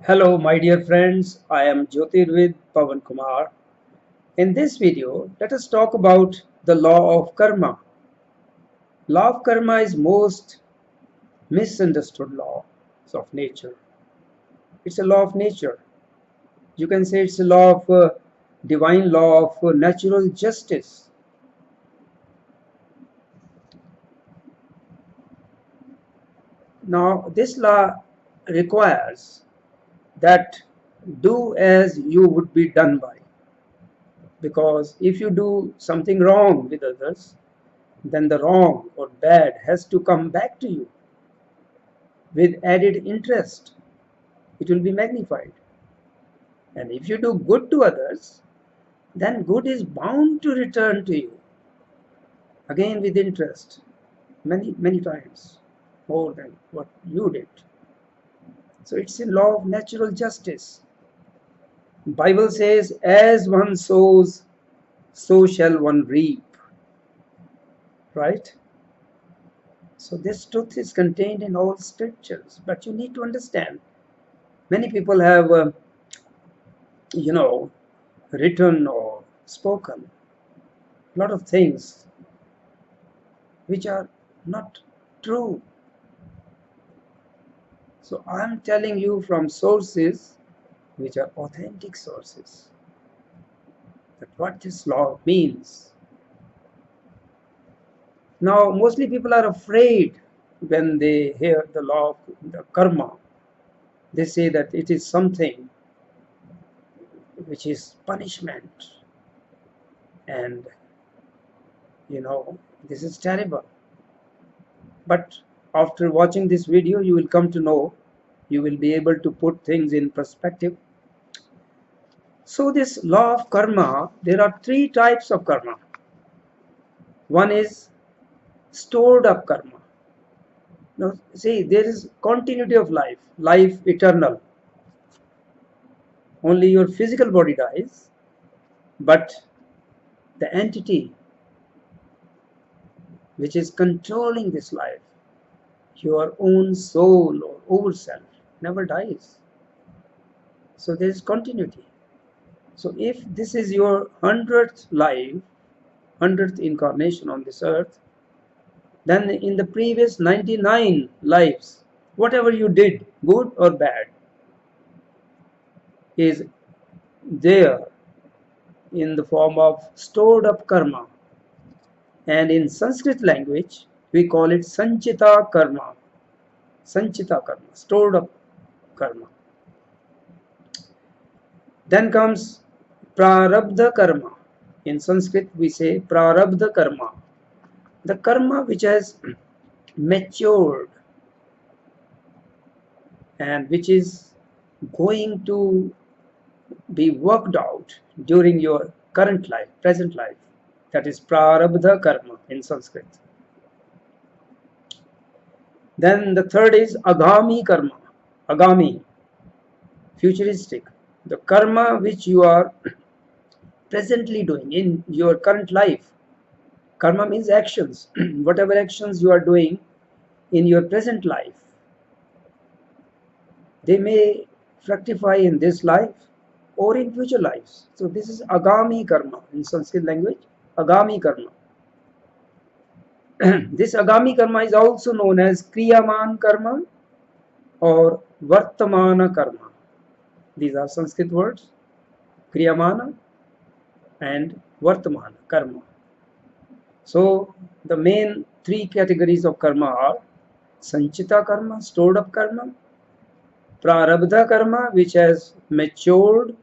Hello, my dear friends. I am Jyotirvid Pawan Kumar. In this video, let us talk about the law of karma. Law of karma is most misunderstood law of nature. It's a law of nature. You can say it's a law of divine law of natural justice. Now, this law requires that do as you would be done by. Because if you do something wrong with others, then the wrong or bad has to come back to you with added interest. It will be magnified. And if you do good to others, then good is bound to return to you again with interest, many times more than what you did. So it's a law of natural justice. Bible says, as one sows, so shall one reap. Right? So this truth is contained in all scriptures, but you need to understand. Many people have, written or spoken a lot of things which are not true. So I am telling you from sources which are authentic sources that what this law means. Now, mostly people are afraid when they hear the law of the karma. They say that it is something which is punishment, and this is terrible. But after watching this video, you will come to know, you will be able to put things in perspective. So this law of karma, there are three types of karma. One is stored up karma. Now see, there is continuity of life eternal. Only your physical body dies, but the entity which is controlling this life, your own soul or overself, never dies. So there is continuity. So if this is your 100th life, 100th incarnation on this earth, then in the previous 99 lives, whatever you did, good or bad, is there in the form of stored up karma. And in Sanskrit language, we call it sanchita karma. Sanchita karma, stored up karma. Then comes prarabdha karma. In Sanskrit, we say prarabdha karma. The karma which has matured and which is going to be worked out during your current life, present life. That is prarabdha karma in Sanskrit. Then the third is agami karma. Agami, futuristic. The karma which you are presently doing in your current life. Karma means actions. Whatever actions you are doing in your present life, they may fructify in this life or in future lives. So this is agami karma in Sanskrit language. Agami karma. This agami karma is also known as kriyaman karma or vartamana karma. These are Sanskrit words, kriyamana and vartamana karma. So the main three categories of karma are sanchita karma, stored up karma, prarabdha karma, which has matured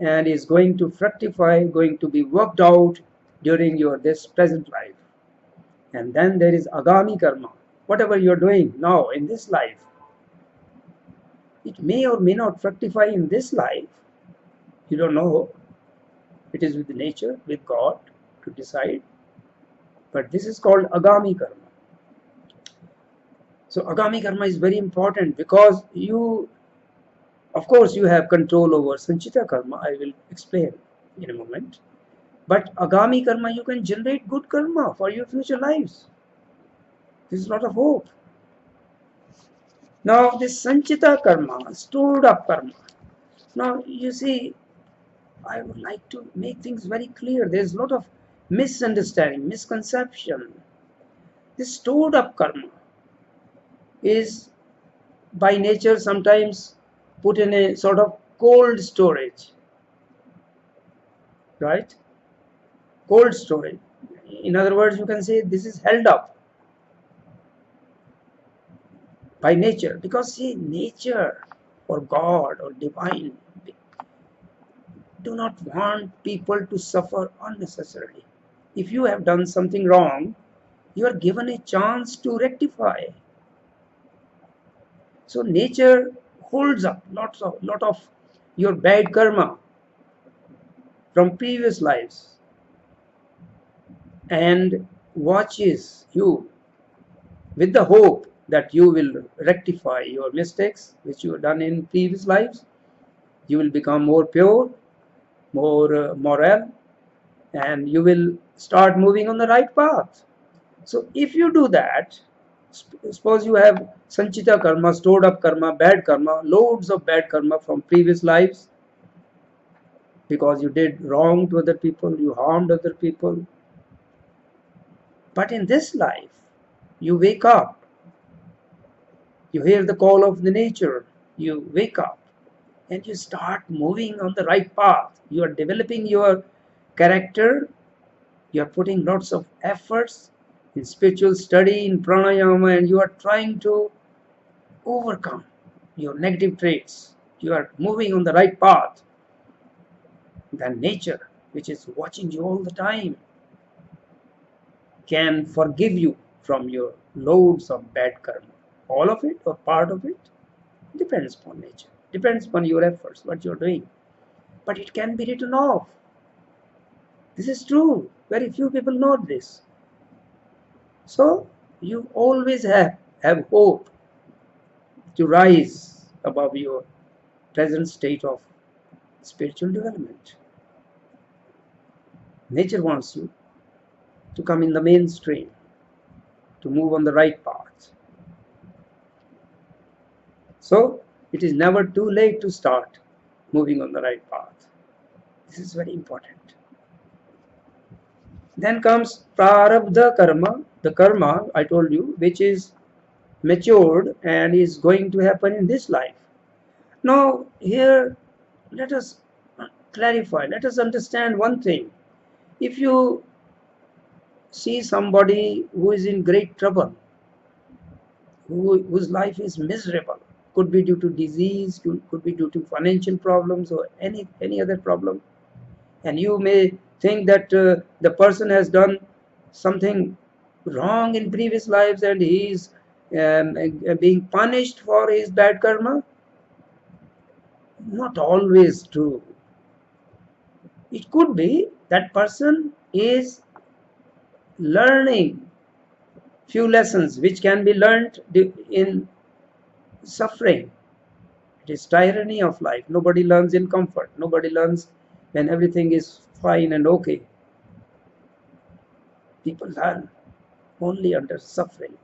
and is going to fructify, going to be worked out during your this present life. And then there is agami karma. Whatever you're doing now in this life, it may or may not fructify in this life. You don't know. It is with nature, with God to decide. But this is called agami karma. So agami karma is very important because you, of course, you have control over sanchita karma. I will explain in a moment. But agami karma, you can generate good karma for your future lives. This is a lot of hope. Now this Sanchita karma, stored up karma. Now you see, I would like to make things very clear. There's a lot of misunderstanding, misconception. This stored up karma is by nature sometimes put in a sort of cold storage, right? Cold storage. In other words, you can say this is held up by nature, because see, nature or God or divine do not want people to suffer unnecessarily. If you have done something wrong, you are given a chance to rectify. So nature holds up lot of your bad karma from previous lives and watches you with the hope that you will rectify your mistakes which you have done in previous lives. You will become more pure, more moral, and you will start moving on the right path. So if you do that, suppose you have sanchita karma, stored up karma, bad karma, loads of bad karma from previous lives, because you did wrong to other people, you harmed other people. But in this life, you wake up, you hear the call of the nature, you wake up and you start moving on the right path. You are developing your character, you are putting lots of efforts in spiritual study, in pranayama, and you are trying to overcome your negative traits. You are moving on the right path. Then nature, which is watching you all the time, can forgive you from your loads of bad karma. All of it or part of it depends upon nature, depends upon your efforts, what you're doing. But it can be written off. This is true. Very few people know this. So you always have hope to rise above your present state of spiritual development. Nature wants you to come in the mainstream, to move on the right path. So it is never too late to start moving on the right path. This is very important. Then comes prarabdha karma, the karma I told you, which is matured and is going to happen in this life. Now here let us clarify, let us understand one thing. If you see somebody who is in great trouble, whose life is miserable, could be due to disease, could be due to financial problems or any other problem, and you may think that the person has done something wrong in previous lives and he is being punished for his bad karma. Not always true. It could be that person is learning few lessons which can be learned in suffering. It is tyranny of life. Nobody learns in comfort. Nobody learns when everything is fine and okay. People learn only under suffering,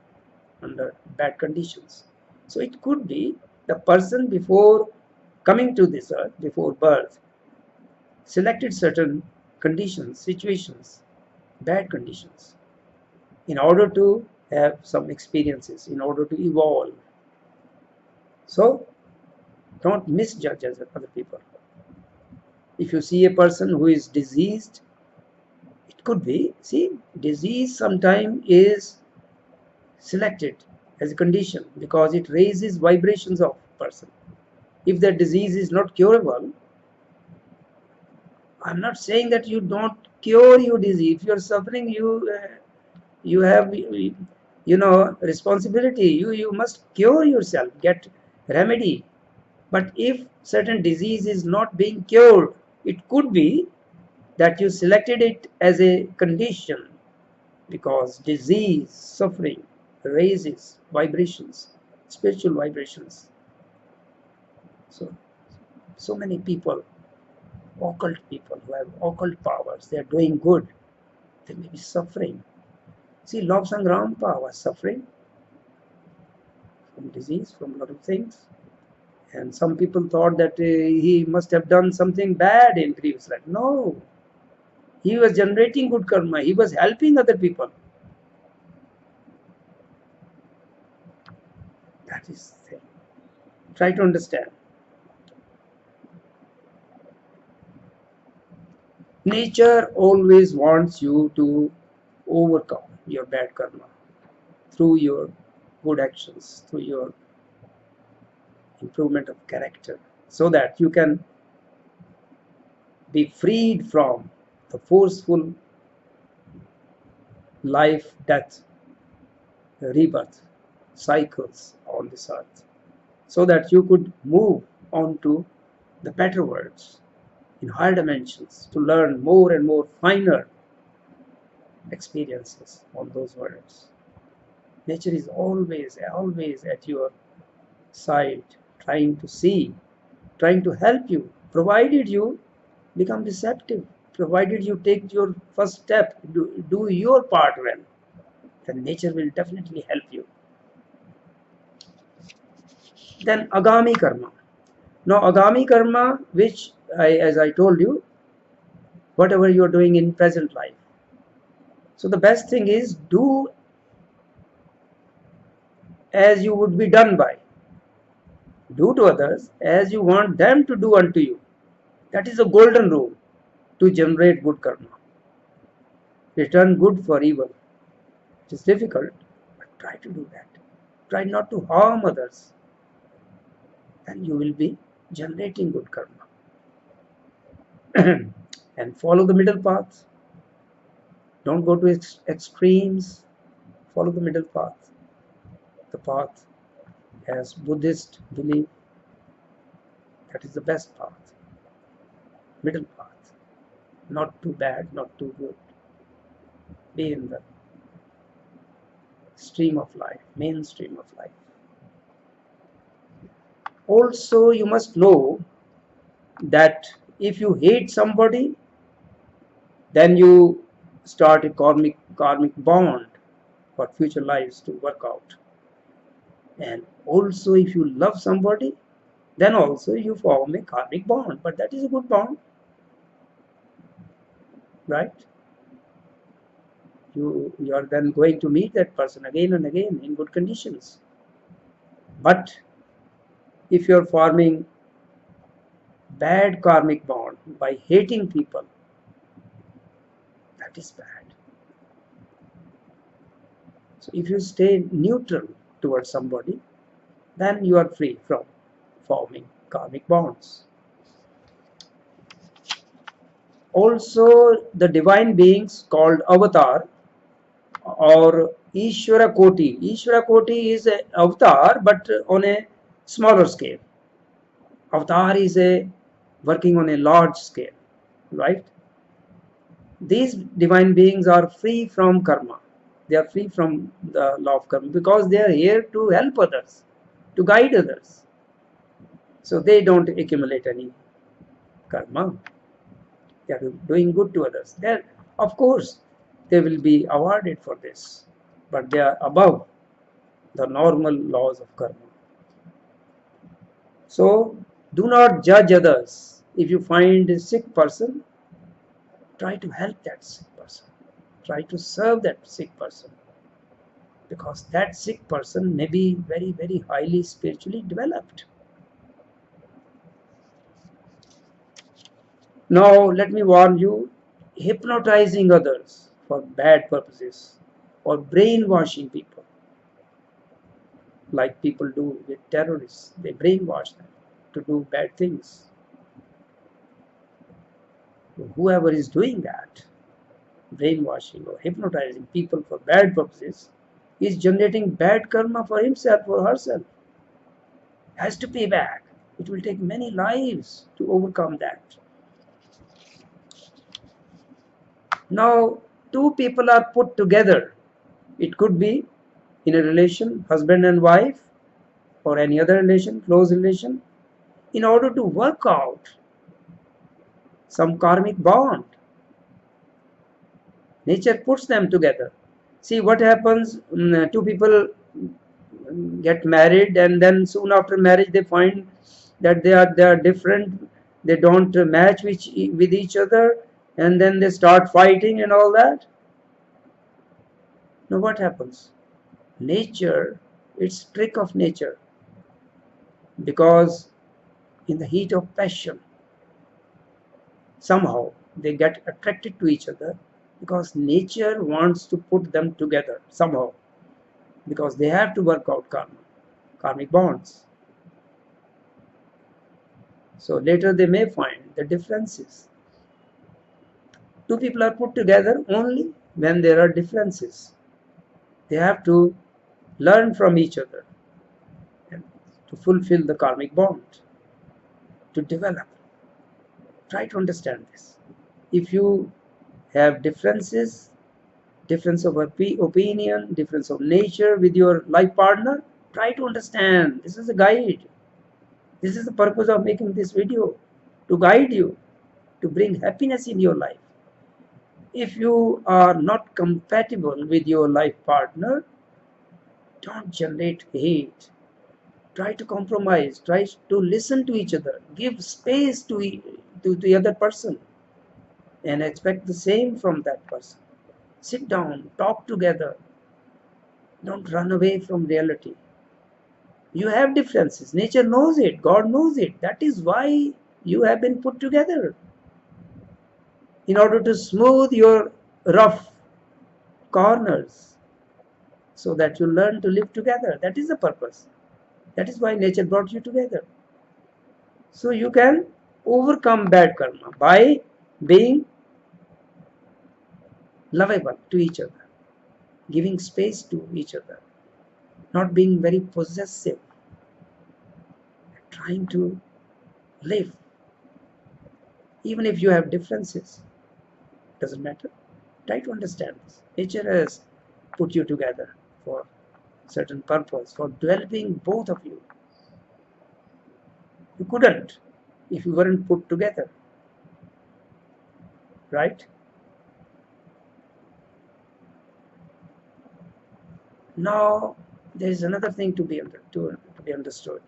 under bad conditions. So it could be the person before coming to this earth, before birth, selected certain conditions, situations, bad conditions, in order to have some experiences, in order to evolve. So don't misjudge other people. If you see a person who is diseased, it could be, see, disease sometimes is selected as a condition because it raises vibrations of person. If the disease is not curable, I'm not saying that you don't cure your disease. If you're suffering, you have responsibility. You must cure yourself, get remedy. But if certain disease is not being cured, it could be that you selected it as a condition because disease, suffering raises vibrations, spiritual vibrations. So many people, occult people who have occult powers, they are doing good, they may be suffering. See, Lobsang Rampa was suffering. from disease, from a lot of things. And some people thought that he must have done something bad in previous life. No, he was generating good karma. He was helping other people. That is the thing. Try to understand. Nature always wants you to overcome your bad karma through your good actions, through your improvement of character, so that you can be freed from the forceful life, death, rebirth cycles on this earth, so that you could move on to the better worlds in higher dimensions to learn more and more finer experiences on those worlds. Nature is always at your side, trying to see, trying to help you, provided you become receptive, provided you take your first step, do your part well, then nature will definitely help you. Then agami karma. Now agami karma, which as I told you, whatever you are doing in present life. So the best thing is do as you would be done by. Do to others as you want them to do unto you. That is a golden rule to generate good karma. Return good for evil. It is difficult, but try to do that. Try not to harm others, and you will be generating good karma. And follow the middle path. Don't go to extremes. Follow the middle path. The path as Buddhists believe, that is the best path. Middle path. Not too bad, not too good. Be in the stream of life, mainstream of life. Also, you must know that if you hate somebody, then you start a karmic bond for future lives to work out. And also, if you love somebody, then also you form a karmic bond. But that is a good bond, right? You are then going to meet that person again and again in good conditions. But if you are forming bad karmic bond by hating people, that is bad. So if you stay neutral towards somebody, then you are free from forming karmic bonds. Also, the divine beings called avatar or Ishvara Koti. Ishvara Koti is an avatar, but on a smaller scale. Avatar is working on a large scale, right? These divine beings are free from karma. They are free from the law of karma because they are here to help others, to guide others. So they don't accumulate any karma. They are doing good to others. Then, of course, they will be awarded for this, but they are above the normal laws of karma. So do not judge others. If you find a sick person, try to help that sick person. Try to serve that sick person, because that sick person may be very, very highly spiritually developed. Now let me warn you, hypnotizing others for bad purposes or brainwashing people, like people do with terrorists. They brainwash them to do bad things. Whoever is doing that, brainwashing or hypnotizing people for bad purposes, is generating bad karma for himself or herself. Has to pay back. It will take many lives to overcome that. Now, two people are put together. It could be in a relation, husband and wife, or any other relation, close relation, in order to work out some karmic bond. Nature puts them together. See what happens, two people get married, and then soon after marriage they find that they are different, they don't match with each other, and then they start fighting and all that. Now what happens? Nature, it's trick of nature, because in the heat of passion somehow they get attracted to each other, because nature wants to put them together somehow, because they have to work out karmic bonds. So later they may find the differences. Two people are put together only when there are differences. They have to learn from each other and to fulfill the karmic bond, to develop. Try to understand this. If you have differences, difference of opinion, difference of nature with your life partner, try to understand. This is a guide. This is the purpose of making this video, to guide you, to bring happiness in your life. If you are not compatible with your life partner, don't generate hate. Try to compromise. Try to listen to each other. Give space to the other person, and expect the same from that person. Sit down, talk together. Don't run away from reality. You have differences. Nature knows it. God knows it. That is why you have been put together, in order to smooth your rough corners, so that you learn to live together. That is the purpose. That is why nature brought you together. So you can overcome bad karma by being lovable to each other, giving space to each other, not being very possessive, trying to live. Even if you have differences, doesn't matter. Try to understand this. Nature has put you together for certain purpose, for developing both of you. You couldn't if you weren't put together, right? Now there is another thing to be understood.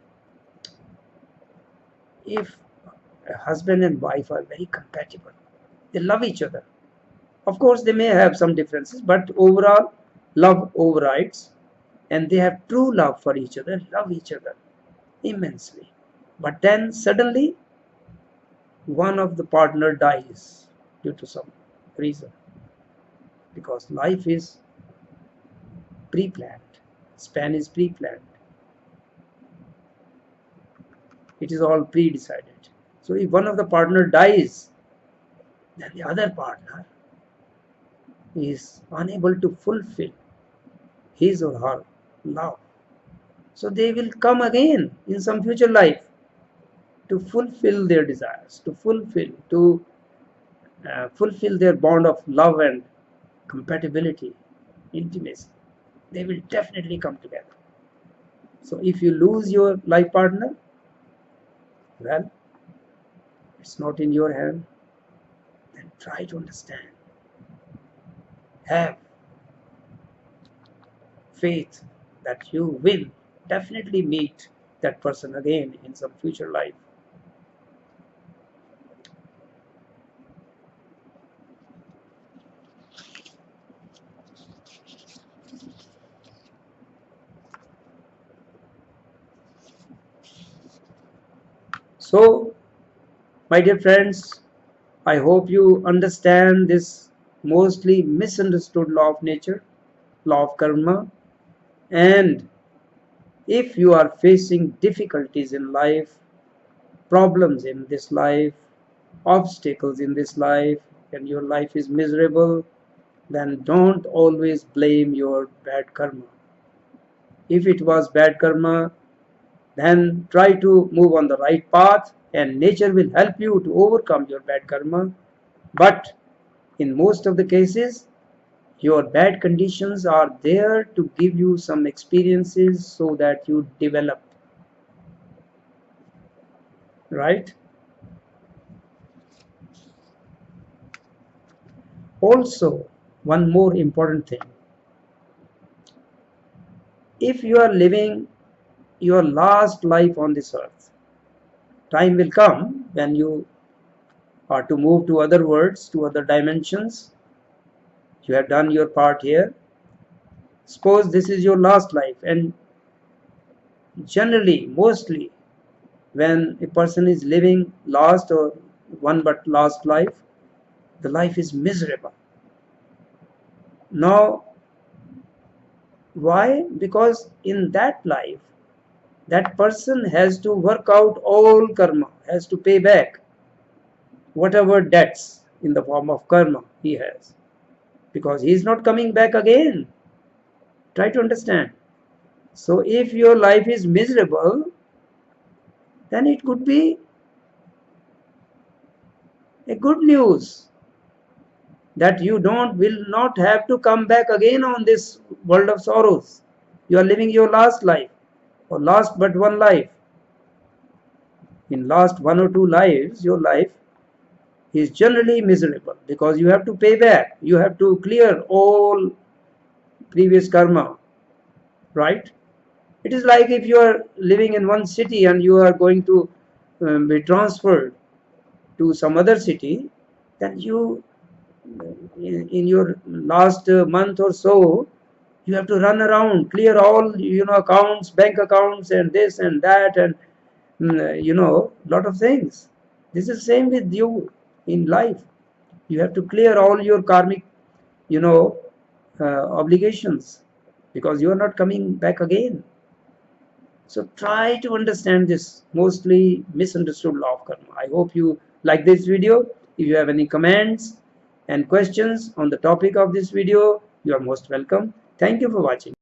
If a husband and wife are very compatible, they love each other. Of course, they may have some differences, but overall, love overrides, and they have true love for each other, love each other immensely. But then suddenly, one of the partner dies due to some reason, because life is pre-planned, span is pre-planned, it is all pre-decided. So if one of the partner dies, then the other partner is unable to fulfill his or her love. So they will come again in some future life to fulfill their desires, to fulfill their bond of love and compatibility, intimacy. They will definitely come together. So if you lose your life partner, well, it's not in your hand. Then try to understand. Have faith that you will definitely meet that person again in some future life. So, my dear friends, I hope you understand this mostly misunderstood law of nature, law of karma. And if you are facing difficulties in life, problems in this life, obstacles in this life, and your life is miserable, then don't always blame your bad karma. If it was bad karma, then try to move on the right path, and nature will help you to overcome your bad karma. But in most of the cases, your bad conditions are there to give you some experiences so that you develop, right? Also, one more important thing. if you are living your last life on this earth, time will come when you are to move to other worlds, to other dimensions. You have done your part here. Suppose this is your last life, and generally, mostly, when a person is living last or one but last life, the life is miserable. Now, why? Because in that life, that person has to work out all karma, has to pay back whatever debts in the form of karma he has, because he is not coming back again. Try to understand. So if your life is miserable, then it could be a good news that you will not have to come back again on this world of sorrows. You are living your last life, or last but one life. In last one or two lives, your life is generally miserable because you have to pay back. You have to clear all previous karma, right? It is like if you are living in one city and you are going to be transferred to some other city, then you, in your last month or so, you have to run around, clear all accounts, bank accounts, and this and that, and lot of things. This is same with you in life. You have to clear all your karmic you know obligations, because you are not coming back again. So try to understand this mostly misunderstood law of karma. I hope you like this video. If you have any comments and questions on the topic of this video, you are most welcome. Thank you for watching.